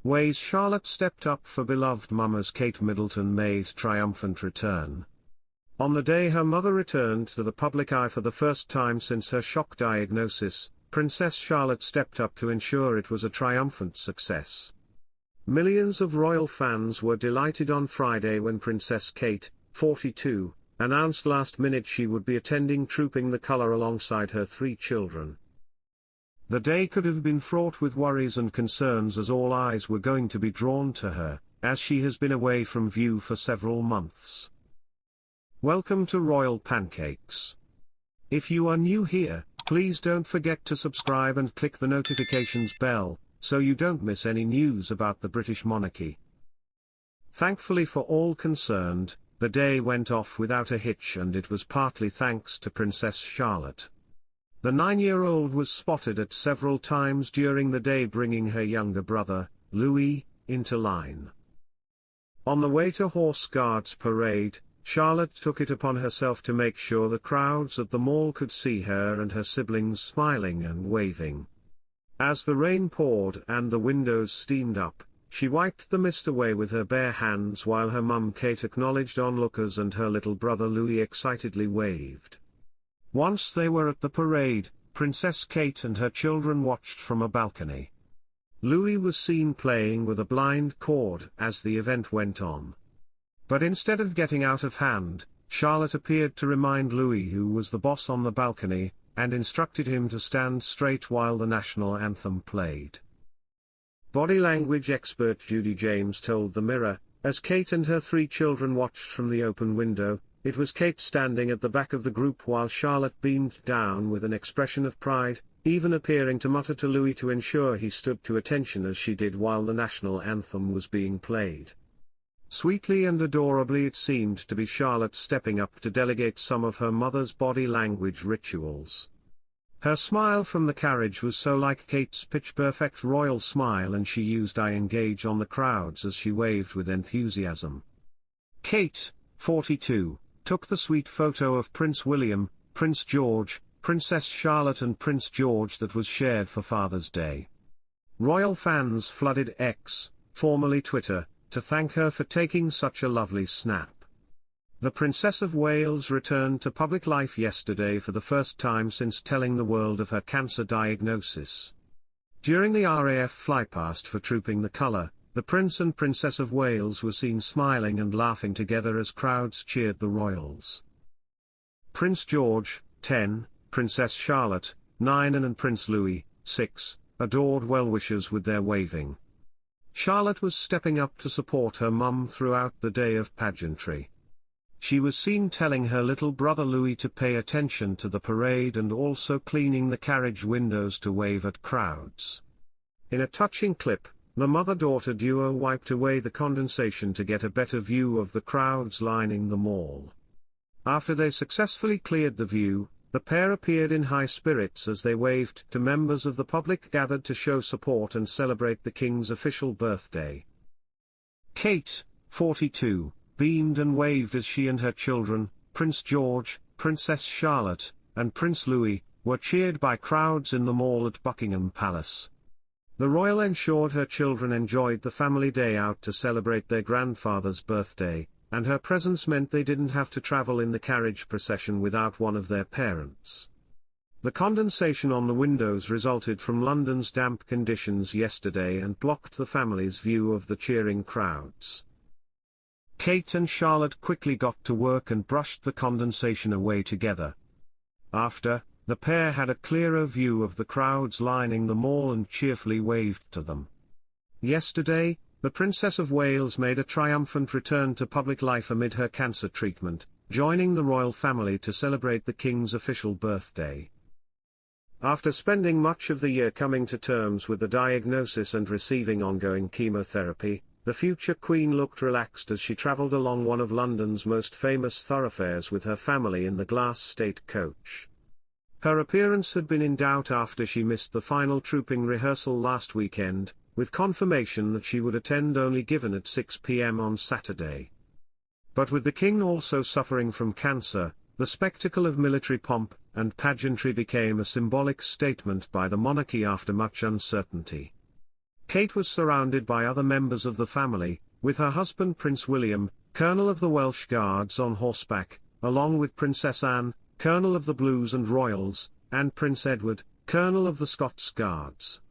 ways Charlotte stepped up for beloved mum as Kate Middleton made triumphant return. On the day her mother returned to the public eye for the first time since her shock diagnosis, Princess Charlotte stepped up to ensure it was a triumphant success. Millions of royal fans were delighted on Friday when Princess Kate, 42, announced last minute she would be attending Trooping the Colour alongside her 3 children. The day could have been fraught with worries and concerns as all eyes were going to be drawn to her, as she has been away from view for several months. Welcome to Royal Pancakes. If you are new here, please don't forget to subscribe and click the notifications bell, so you don't miss any news about the British monarchy. Thankfully for all concerned, the day went off without a hitch, and it was partly thanks to Princess Charlotte. The 9-year-old was spotted at several times during the day bringing her younger brother, Louie, into line. On the way to Horse Guards Parade, Charlotte took it upon herself to make sure the crowds at the mall could see her and her siblings smiling and waving. As the rain poured and the windows steamed up, she wiped the mist away with her bare hands while her mum Kate acknowledged onlookers and her little brother Louie excitedly waved. Once they were at the parade, Princess Kate and her children watched from a balcony. Louie was seen playing with a blind cord as the event went on. But instead of getting out of hand, Charlotte appeared to remind Louie who was the boss on the balcony, and instructed him to stand straight while the national anthem played. Body language expert Judy James told The Mirror, as Kate and her 3 children watched from the open window, it was Kate standing at the back of the group while Charlotte beamed down with an expression of pride, even appearing to mutter to Louie to ensure he stood to attention as she did while the national anthem was being played. Sweetly and adorably it seemed to be Charlotte stepping up to delegate some of her mother's body language rituals. Her smile from the carriage was so like Kate's pitch-perfect royal smile, and she used "I engage" on the crowds as she waved with enthusiasm. Kate, 42, took the sweet photo of Prince William, Prince George, Princess Charlotte and Prince George that was shared for Father's Day. Royal fans flooded X, formerly Twitter, to thank her for taking such a lovely snap. The Princess of Wales returned to public life yesterday for the first time since telling the world of her cancer diagnosis. During the RAF flypast for Trooping the Colour, the Prince and Princess of Wales were seen smiling and laughing together as crowds cheered the royals. Prince George, 10, Princess Charlotte, 9 and Prince Louis, 6, adored well-wishers with their waving. Charlotte was stepping up to support her mum throughout the day of pageantry. She was seen telling her little brother Louie to pay attention to the parade and also cleaning the carriage windows to wave at crowds. In a touching clip, the mother-daughter duo wiped away the condensation to get a better view of the crowds lining the mall. After they successfully cleared the view, the pair appeared in high spirits as they waved to members of the public gathered to show support and celebrate the King's official birthday. Kate, 42, beamed and waved as she and her children, Prince George, Princess Charlotte, and Prince Louis, were cheered by crowds in the mall at Buckingham Palace. The royal ensured her children enjoyed the family day out to celebrate their grandfather's birthday, and her presence meant they didn't have to travel in the carriage procession without one of their parents. The condensation on the windows resulted from London's damp conditions yesterday and blocked the family's view of the cheering crowds. Kate and Charlotte quickly got to work and brushed the condensation away together. After, the pair had a clearer view of the crowds lining the mall and cheerfully waved to them. Yesterday, the Princess of Wales made a triumphant return to public life amid her cancer treatment, joining the royal family to celebrate the King's official birthday. After spending much of the year coming to terms with the diagnosis and receiving ongoing chemotherapy, the future Queen looked relaxed as she travelled along one of London's most famous thoroughfares with her family in the glass state coach. Her appearance had been in doubt after she missed the final trooping rehearsal last weekend, with confirmation that she would attend only given at 6 p.m. on Saturday. But with the King also suffering from cancer, the spectacle of military pomp and pageantry became a symbolic statement by the monarchy after much uncertainty. Kate was surrounded by other members of the family, with her husband Prince William, Colonel of the Welsh Guards on horseback, along with Princess Anne, Colonel of the Blues and Royals, and Prince Edward, Colonel of the Scots Guards.